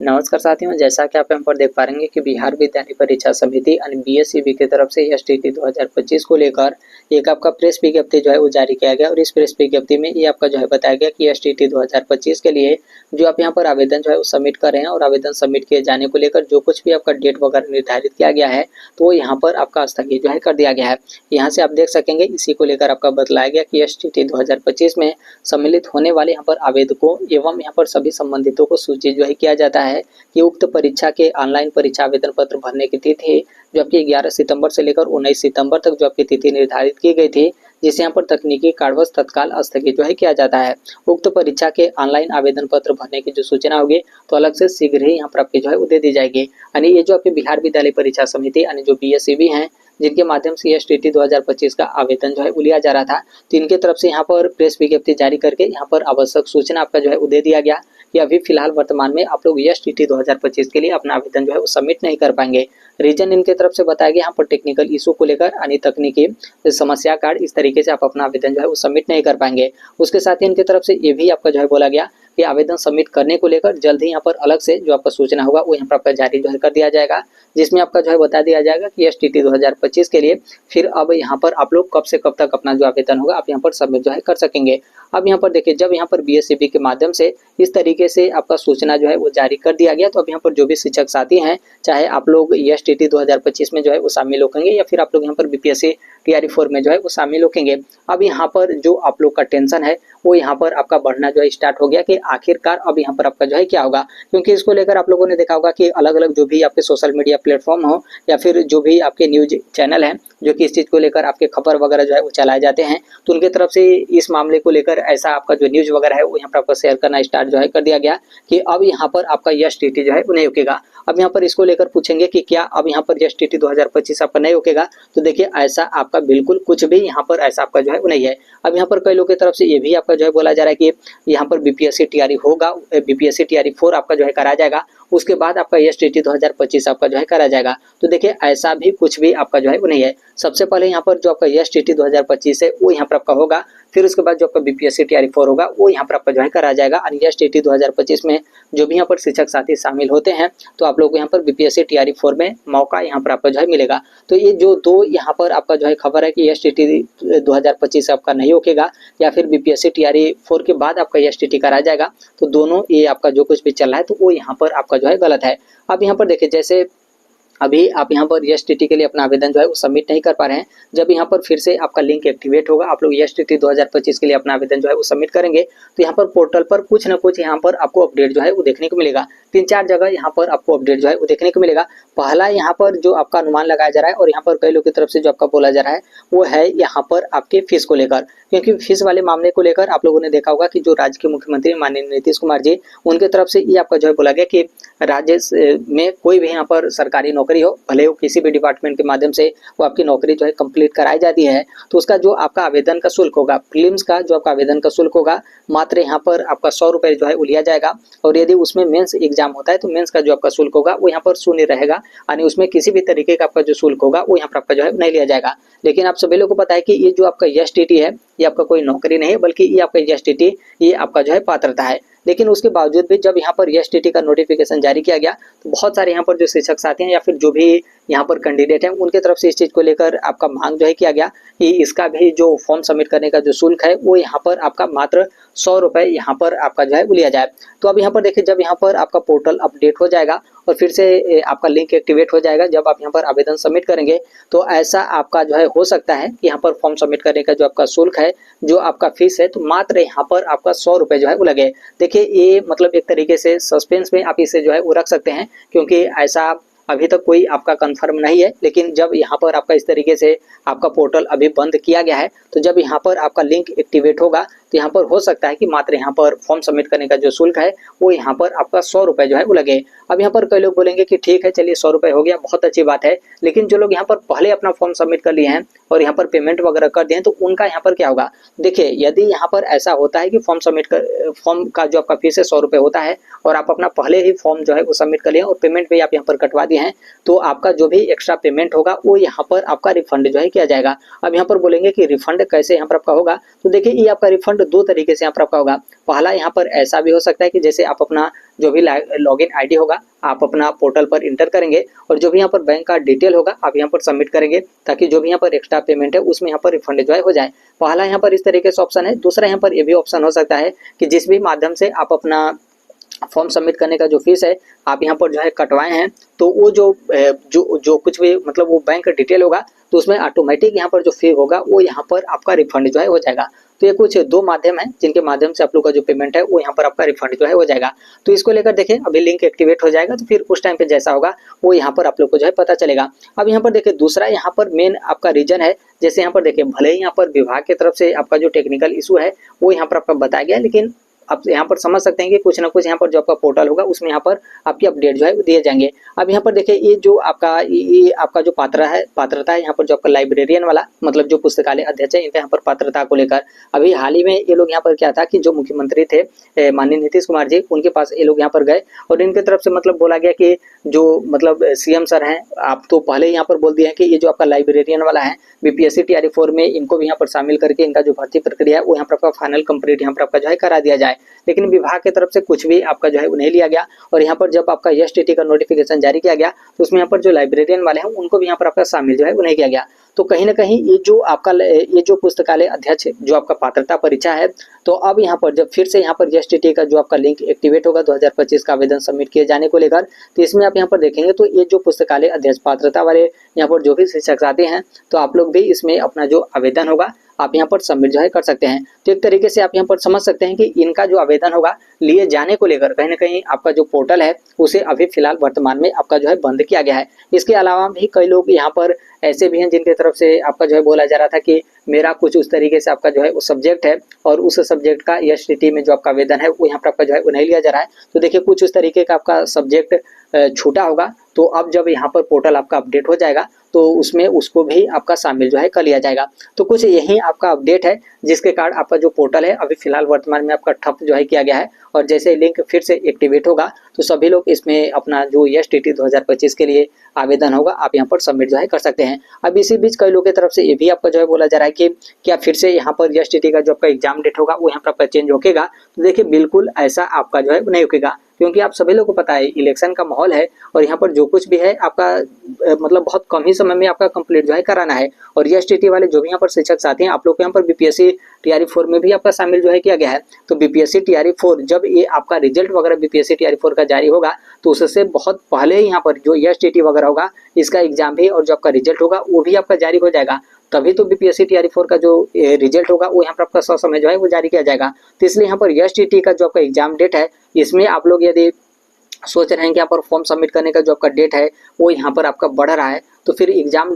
नमस्कार साथियों, जैसा कि आप यहाँ पर देख पा रहे हैं कि बिहार विद्यालय परीक्षा समिति यानी बीएसईबी की तरफ से एसटीटी 2025 को लेकर एक आपका प्रेस विज्ञप्ति जो है वो जारी किया गया। और इस प्रेस विज्ञप्ति में ये आपका जो है बताया गया कि एसटीटी 2025 के लिए जो आप यहाँ पर आवेदन जो है वो सबमिट कर रहे हैं और आवेदन सबमिट किए जाने को लेकर जो कुछ भी आपका डेट वगैरह निर्धारित किया गया है तो वो यहाँ पर आपका स्थगित जो है कर दिया गया है। यहाँ से आप देख सकेंगे, इसी को लेकर आपका बतलाया गया कि एसटीटी 2025 में सम्मिलित होने वाले यहाँ पर आवेदकों एवं यहाँ पर सभी संबंधितों को सूचित जो है किया जाता है कि उक्त परीक्षा के ऑनलाइन परीक्षा आवेदन पत्र भरने की तिथि जो आपकी 11 सितंबर से लेकर 19 सितंबर तक जो आपकी तिथि निर्धारित की गई थी, जिसे यहाँ पर तकनीकी कारणवश तत्काल स्थगित जो है किया जाता है। उक्त परीक्षा के ऑनलाइन आवेदन पत्र भरने की जो सूचना होगी तो अलग से शीघ्र ही यहाँ पर आपकी जो है वो दे दी जाएगी। यानी ये जो आपकी बिहार विद्यालय परीक्षा समिति यानी जो बीएसईबी हैं, जिनके माध्यम से एसटीटी 2025 का आवेदन जो है वो लिया जा रहा था, तो इनके तरफ से यहाँ पर प्रेस विज्ञप्ति जारी करके यहाँ पर आवश्यक सूचना आपका जो है वो दे दिया गया कि अभी फिलहाल वर्तमान में आप लोग एसटीटी 2025 के लिए अपना आवेदन जो है वो सबमिट नहीं कर पाएंगे। रीजन इनके तरफ से बताया गया यहाँ पर टेक्निकल इशू को लेकर यानी तकनीकी समस्या कार्ड, इस तरीके से आप अपना आवेदन जो है वो सबमिट नहीं कर पाएंगे। उसके साथ ही इनके तरफ से ये भी आपका जो है बोला गया कि आवेदन सबमिट करने को लेकर जल्द ही यहाँ पर अलग से जो आपका सूचना होगा वो यहाँ पर आपका जारी जो है कर दिया जाएगा, जिसमें आपका जो है बता दिया जाएगा कि एसटीटी 2025 के लिए फिर अब यहाँ पर आप लोग कब से कब तक अपना जो आवेदन होगा आप यहाँ पर सबमिट जो है कर सकेंगे। अब यहाँ पर देखिए, जब यहाँ पर बीएसईबी के माध्यम से इस तरीके से आपका सूचना जो है वो जारी कर दिया गया, तो अब यहाँ पर जो भी शिक्षक साथी हैं, चाहे आप लोग एसटीटी 2025 में जो है वो शामिल होंगे या फिर आप लोग यहाँ पर बीपीएससी टीआरई 4 में जो है वो शामिल होंगे, अब यहाँ पर जो आप लोग का टेंशन है वो यहाँ पर आपका बढ़ना जो है स्टार्ट हो गया कि आखिरकार अब यहाँ पर आपका जो है क्या होगा। क्योंकि इसको लेकर आप लोगों ने देखा होगा कि अलग अलग जो भी आपके सोशल मीडिया प्लेटफॉर्म हो या फिर जो भी आपके न्यूज चैनल हैं जो कि इस चीज़ को लेकर आपके खबर वगैरह जो है वो चलाए जाते हैं, तो उनके तरफ से इस मामले को लेकर ऐसा आपका जो न्यूज वगैरह है वो यहाँ पर आपको शेयर करना स्टार्ट जो है कर दिया गया कि अब यहाँ पर आपका एसटीटी जो है वो नहीं रुकेगा। अब यहाँ पर इसको लेकर पूछेंगे कि क्या अब यहाँ पर एसटीटी 2025 आपका नहीं रुकेगा, तो देखिए ऐसा आपका बिल्कुल कुछ भी यहाँ पर ऐसा आपका जो है वो नहीं है। अब यहाँ पर कई लोगों की तरफ से ये भी आपका जो है बोला जा रहा है कि यहाँ पर बीपीएससी टीआरई होगा, बीपीएससी टीआरई 4 आपका जो है कराया जाएगा, उसके बाद आपका एसटीटी 2025 आपका जो है करा जाएगा। तो देखिए ऐसा भी कुछ भी आपका जो है वो नहीं है। सबसे पहले यहाँ पर जो आपका एसटीटी 2025 है वो यहाँ पर आपका होगा, फिर उसके बाद जो आपका बीपीएससी टीआरई 4 होगा वो यहाँ पर आपका जो है करा जाएगा। और एसटीटी 2025 में जो भी यहाँ पर शिक्षक साथी शामिल होते हैं तो आप लोग को यहाँ पर बीपीएससी टीआरई 4 में मौका यहाँ पर आपका जो है मिलेगा। तो ये जो दो यहाँ पर आपका जो है खबर है कि एसटीटी 2025 आपका नहीं होगा या फिर बीपीएससी टीआरई 4 के बाद आपका एसटीटी करा जाएगा, तो दोनों ये आपका जो कुछ भी चल रहा है तो वो यहाँ पर आपका जो है गलत है। अब यहाँ पर देखिए, जैसे अभी आप यहाँ पर एसटीटी के लिए अपना आवेदन जो है वो सबमिट नहीं कर पा रहे हैं, जब यहाँ पर फिर से आपका लिंक एक्टिवेट होगा, आप लोग एसटीटी 2025 के लिए अपना आवेदन जो है वो सबमिट करेंगे, तो यहाँ पर पोर्टल पर कुछ ना कुछ यहाँ पर आपको अपडेट जो है वो देखने को मिलेगा। 3-4 जगह यहाँ पर आपको अपडेट जो है वो देखने को मिलेगा। पहला यहाँ पर जो आपका अनुमान लगाया जा रहा है और यहाँ पर कई लोगों की तरफ से जो आपका बोला जा रहा है वो है यहाँ पर आपके फीस को लेकर, क्योंकि फीस वाले मामले को लेकर आप लोगों ने देखा होगा कि जो राज्य के मुख्यमंत्री माननीय नीतीश कुमार जी, उनके तरफ से ये आपका जो है बोला गया कि राज्य में कोई भी यहाँ पर सरकारी नौकरी हो, भले वो किसी भी डिपार्टमेंट के माध्यम से वो आपकी नौकरी जो है कंप्लीट कराई जाती है, तो उसका जो आपका आवेदन का शुल्क होगा, प्रीलिम्स का जो आपका आवेदन का शुल्क होगा, मात्र यहाँ पर आपका 100 रुपये जो है वो लिया जाएगा। और यदि उसमें मेंस एग्जाम होता है तो मेंस का जो आपका शुल्क होगा वो यहाँ पर शून्य रहेगा, यानी उसमें किसी भी तरीके का आपका जो शुल्क होगा वो यहाँ पर आपका जो है नहीं लिया जाएगा। लेकिन आप सभी लोगों को पता है कि ये जो आपका एसटीटी है ये आपका कोई नौकरी नहीं है, बल्कि ये आपका एसटीटी ये आपका जो है पात्रता है। लेकिन उसके बावजूद भी जब यहाँ पर एसटीटी का नोटिफिकेशन जारी किया गया तो बहुत सारे यहाँ पर जो शिक्षक साथी हैं या फिर जो भी यहाँ पर कैंडिडेट हैं उनके तरफ से इस चीज़ को लेकर आपका मांग जो है किया गया कि इसका भी जो फॉर्म सबमिट करने का जो शुल्क है वो यहाँ पर आपका मात्र 100 रुपये यहाँ पर आपका जो है वो लिया जाए। तो अब यहाँ पर देखिए, जब यहाँ पर आपका पोर्टल अपडेट हो जाएगा और फिर से आपका लिंक एक्टिवेट हो जाएगा, जब आप यहाँ पर आवेदन सबमिट करेंगे तो ऐसा आपका जो है हो सकता है कि यहाँ पर फॉर्म सबमिट करने का जो आपका शुल्क है, जो आपका फीस है, तो मात्र यहाँ पर आपका 100 रुपये जो है वो लगे। देखिए ये मतलब एक तरीके से सस्पेंस में आप इसे जो है वो रख सकते हैं, क्योंकि ऐसा अभी तक कोई आपका कंफर्म नहीं है। लेकिन जब यहाँ पर आपका इस तरीके से आपका पोर्टल अभी बंद किया गया है, तो जब यहाँ पर आपका लिंक एक्टिवेट होगा तो यहाँ पर हो सकता है कि मात्र यहाँ पर फॉर्म सबमिट करने का जो शुल्क है वो यहाँ पर आपका 100 रुपये जो है वो लगे। अब यहाँ पर कई लोग बोलेंगे कि ठीक है, चलिए 100 रुपये हो गया, बहुत अच्छी बात है, लेकिन जो लोग यहाँ पर पहले अपना फॉर्म सबमिट कर लिए हैं और यहाँ पर पेमेंट वगैरह कर दिए हैं तो उनका यहाँ पर क्या होगा। देखिए, यदि यहाँ पर ऐसा होता है कि फॉर्म का जो आपका फीस है 100 रुपये होता है और आप अपना पहले ही फॉर्म जो है वो सबमिट कर लिए और पेमेंट भी आप यहाँ पर कटवा दिए हैं, तो आपका जो भी एक्स्ट्रा पेमेंट होगा वो यहाँ पर आपका रिफंड जो है किया जाएगा। अब यहाँ पर बोलेंगे कि रिफंड कैसे यहाँ पर आपका होगा, तो देखिए ये आपका रिफंड डिफ़ॉल्ट दो तरीके से यहाँ पर आपका होगा। पहला यहाँ पर ऐसा भी हो सकता है कि जैसे आप अपना जो भी लॉगिन आईडी होगा आप अपना पोर्टल पर इंटर करेंगे और जो भी यहाँ पर बैंक का डिटेल होगा आप यहाँ पर सबमिट करेंगे, ताकि जो भी यहाँ पर एक्स्ट्रा पेमेंट है उसमें यहाँ पर रिफंड जो है हो जाए। पहला यहाँ पर इस तरीके से ऑप्शन है। दूसरा यहाँ पर ये भी ऑप्शन हो सकता है कि जिस भी माध्यम से आप अपना फॉर्म सबमिट करने का जो फीस है आप यहाँ पर जो है कटवाए हैं, तो वो जो कुछ भी मतलब वो बैंक डिटेल होगा तो उसमें ऑटोमेटिक यहाँ पर जो फी होगा वो यहाँ पर आपका रिफंड जो है हो जाएगा। तो ये कुछ दो माध्यम है जिनके माध्यम से आप लोग का जो पेमेंट है वो यहाँ पर आपका रिफंड जो है हो जाएगा। तो इसको लेकर देखिए अभी लिंक एक्टिवेट हो जाएगा, तो फिर उस टाइम पे जैसा होगा वो यहाँ पर आप लोग को जो है पता चलेगा। अब यहाँ पर देखिए दूसरा यहाँ पर मेन आपका रीजन है, जैसे यहाँ पर देखिए भले ही यहाँ पर विभाग की तरफ से आपका जो टेक्निकल इशू है वो यहाँ पर आपका बताया गया, लेकिन आप यहाँ पर समझ सकते हैं कि कुछ ना कुछ यहाँ पर जो आपका पोर्टल होगा उसमें यहाँ पर आपकी अपडेट जो है दिए जाएंगे। अब यहाँ पर देखिए ये जो आपका जो पात्रता है यहाँ पर जो आपका लाइब्रेरियन वाला मतलब जो पुस्तकालय अध्यक्ष है इनका यहाँ पर पात्रता को लेकर अभी हाल ही में ये लोग यहाँ पर क्या था कि जो मुख्यमंत्री थे माननीय नीतीश कुमार जी, उनके पास ये लोग यहाँ पर गए और इनकी तरफ से मतलब बोला गया कि जो मतलब सीएम सर हैं आप तो पहले यहाँ पर बोल दिए हैं कि ये जो आपका लाइब्रेरियन वाला है बीपीएससी टीआरई 4 में इनको भी यहाँ पर शामिल करके इनका जो भर्ती प्रक्रिया है वो यहाँ पर आपका फाइनल कंप्लीट यहाँ पर आपका जो है करा दिया जाए। लेकिन विभाग की तरफ से कुछ भी आपका जो है वो नहीं लिया गया और यहाँ पर जब आपका एसटीटी का नोटिफिकेशन जारी किया गया तो उसमें यहाँ पर जो लाइब्रेरियन वाले हैं उनको भी यहाँ पर आपका शामिल जो है वो नहीं किया गया। तो कहीं ना कहीं ये जो पुस्तकालय अध्यक्ष जो आपका पात्रता परीक्षा है, तो अब यहाँ पर जब फिर से यहाँ पर एसटीटी का जो आपका लिंक एक्टिवेट होगा 2025 का आवेदन सबमिट किए जाने को लेकर, तो इसमें आप यहाँ पर देखेंगे तो ये जो पुस्तकालय अध्यक्ष पात्रता वाले यहाँ पर जो भी शिक्षक आते हैं तो आप लोग भी इसमें अपना जो आवेदन होगा आप यहाँ पर सबमिट जो है कर सकते हैं। तो एक तरीके से आप यहाँ पर समझ सकते हैं कि इनका जो आवेदन होगा लिए जाने को लेकर कहीं ना कहीं आपका जो पोर्टल है उसे अभी फिलहाल वर्तमान में आपका जो है बंद किया गया है। इसके अलावा भी कई लोग यहाँ पर ऐसे भी हैं जिनकी तरफ से आपका जो है बोला जा रहा था कि मेरा कुछ उस तरीके से आपका जो है वो सब्जेक्ट है और उस सब्जेक्ट का एसटीटी में जो आपका आवेदन है वो यहाँ पर आपका जो है वो नहीं लिया जा रहा है। तो देखिए कुछ उस तरीके का आपका सब्जेक्ट छूटा होगा, तो अब जब यहाँ पर पोर्टल आपका अपडेट हो जाएगा तो उसमें उसको भी आपका शामिल जो है कर लिया जाएगा। तो कुछ यही आपका अपडेट है जिसके कारण आपका जो पोर्टल है अभी फिलहाल वर्तमान में आपका ठप जो है किया गया है और जैसे लिंक फिर से एक्टिवेट होगा तो सभी लोग इसमें अपना जो एसटीटी 2025 के लिए आवेदन होगा आप यहाँ पर सबमिट जो है कर सकते हैं। अब इसी बीच कई लोगों की तरफ से ये भी आपका जो है बोला जा रहा है कि क्या फिर से यहाँ पर एसटीटी का जो आपका एग्जाम डेट होगा वो यहाँ पर आपका चेंज होगा। तो देखिए बिल्कुल ऐसा आपका जो है नहीं होगा, क्योंकि आप सभी लोगों को पता है इलेक्शन का माहौल है और यहाँ पर जो कुछ भी है आपका मतलब बहुत कम ही समय में आपका कंप्लीट जो है कराना है। और एसटीटी वाले जो भी यहाँ पर शिक्षक साथी हैं आप लोग को यहाँ पर बीपीएससी टीआरई 4 में भी आपका शामिल जो है किया गया है। तो बीपीएससी टीआरई 4 जब ये आपका रिजल्ट वगैरह बीपीएससी टीआरई 4 का जारी होगा तो उससे बहुत पहले ही यहाँ पर जो एसटीटी वगैरह होगा इसका एग्जाम भी और जो आपका रिजल्ट होगा वो भी आपका जारी हो जाएगा, तभी तो बीपीएससी टीआरई 4 का जो रिजल्ट होगा वो यहाँ पर आपका समय जो है वो जारी किया जाएगा। तो इसलिए यहाँ पर एसटीटी का जो आपका एग्जाम डेट है इसमें आप लोग यदि सोच रहे हैं कि यहाँ पर फॉर्म सबमिट करने का जो आपका डेट है वो यहाँ पर आपका बढ़ रहा है तो फिर एग्जाम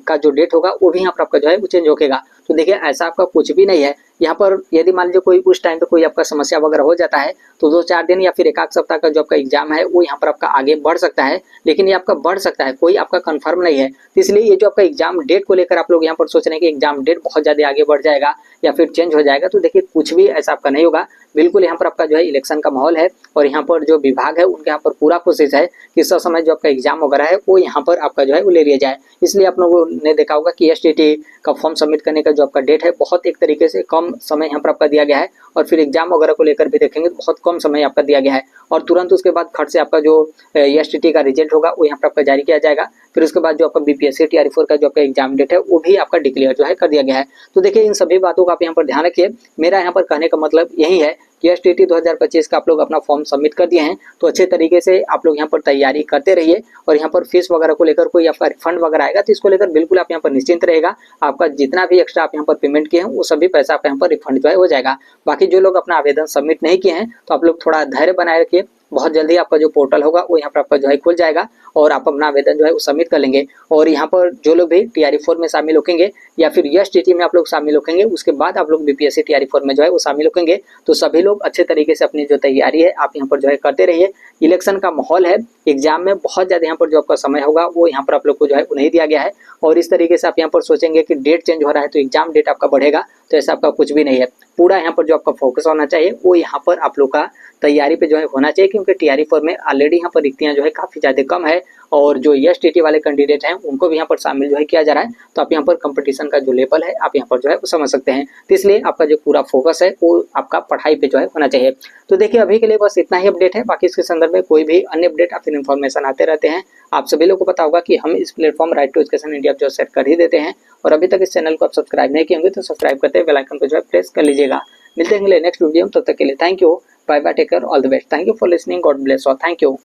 का जो डेट होगा वो भी यहाँ पर आपका जो है वो चेंज होगा। तो देखिए ऐसा आपका कुछ भी नहीं है। यहाँ पर यदि मान लीजिए कोई उस टाइम पे कोई आपका समस्या वगैरह हो जाता है तो 2-4 दिन या फिर 1-8 सप्ताह का जो आपका एग्जाम है वो यहाँ पर आपका आगे बढ़ सकता है, लेकिन ये आपका बढ़ सकता है, कोई आपका कंफर्म नहीं है। तो इसलिए ये जो आपका एग्जाम डेट को लेकर आप लोग यहाँ पर सोच रहे हैं कि एग्जाम डेट बहुत ज़्यादा आगे बढ़ जाएगा या फिर चेंज हो जाएगा, तो देखिए कुछ भी ऐसा आपका नहीं होगा। बिल्कुल यहाँ पर आपका जो है इलेक्शन का माहौल है और यहाँ पर जो विभाग है उनके यहाँ पर पूरा कोशिश है कि इस समय जो आपका एग्जाम वगैरह है वो यहाँ पर आपका जो है वो ले लिया जाए। इसलिए आप लोगों ने देखा होगा कि एसटीटी का फॉर्म सबमिट करने का जो आपका डेट है बहुत एक तरीके से कम समय यहाँ पर आपका दिया गया है और फिर एग्जाम वगैरह को लेकर भी देखेंगे तो बहुत कम समय आपका दिया गया है और तुरंत उसके बाद खट से आपका जो एसटीटी का रिजल्ट होगा वो यहाँ पर आपका जारी किया जाएगा। फिर उसके बाद जो आपका बीपीएससी टीआरई 4 का जो आपका एग्जाम डेट है वो भी आपका डिक्लेयर जो है कर दिया गया है। तो देखिए इन सभी बातों का आप यहाँ पर ध्यान रखिए। मेरा यहाँ पर कहने का मतलब यही है कि एसटीटी 2025 का आप लोग अपना फॉर्म सबमिट कर दिए हैं तो अच्छे तरीके से आप लोग यहाँ पर तैयारी करते रहिए और यहाँ पर फीस वगैरह को लेकर कोई आपका रिफंड वगैरह आएगा तो इसको लेकर बिल्कुल आप यहाँ पर निश्चिंत रहेगा। आपका जितना भी एक्स्ट्रा आप यहाँ पर पेमेंट किए हैं वो सभी पैसा आपका यहाँ पर रिफंड जो है हो जाएगा। बाकी जो लोग अपना आवेदन सबमिट नहीं किए हैं तो आप लोग थोड़ा धैर्य बनाए रखिए, बहुत जल्दी आपका जो पोर्टल होगा वो यहाँ पर आपका जो है खुल जाएगा और आप अपना आवेदन जो है वो सबमिट कर लेंगे। और यहाँ पर जो लोग भी टीआरई 4 में शामिल होंगे या फिर एसटीटी में आप लोग शामिल होंगे उसके बाद आप लोग बीपीएससी टीआरई 4 में जो है वो शामिल होंगे तो सभी लोग अच्छे तरीके से अपनी जो तैयारी है आप यहाँ पर जो है करते रहिए। इलेक्शन का माहौल है, एग्जाम में बहुत ज़्यादा यहाँ पर जो आपका समय होगा वो यहाँ पर आप लोग को जो है वो नहीं दिया गया है और इस तरीके से आप यहाँ पर सोचेंगे कि डेट चेंज हो रहा है तो एग्जाम डेट आपका बढ़ेगा तो ऐसा आपका कुछ भी नहीं है। पूरा यहाँ पर जो आपका फोकस होना चाहिए वो यहाँ पर आप लोग का तैयारी पे जो है होना चाहिए, क्योंकि TRE4 में ऑलरेडी यहाँ पर रिक्तियां जो है काफ़ी ज़्यादा कम है और जो STT वाले कैंडिडेट हैं उनको भी यहाँ पर शामिल जो है किया जा रहा है। तो आप यहाँ पर कंपटीशन का जो लेवल है आप यहाँ पर जो है वो समझ सकते हैं। तो इसलिए आपका जो पूरा फोकस है वो आपका पढ़ाई पे जो है होना चाहिए। तो देखिए अभी के लिए बस इतना ही अपडेट है, बाकी इसके संदर्भ में कोई भी अन्य अपडेट या फिर इन्फॉर्मेशन आते रहते हैं। आप सभी लोगों को पता होगा कि हम इस platform right to education India जो सेट कर ही देते हैं, और अभी तक इस चैनल को आप सब्सक्राइब नहीं किए होंगे तो सब्सक्राइब करते बेल आइकन को जो है प्रेस कर लीजिएगा। मिलते हैं नेक्स्ट वीडियो में, तब तक के लिए thank you, bye bye, take care, all the best, thank you for listening, God bless all, thank you.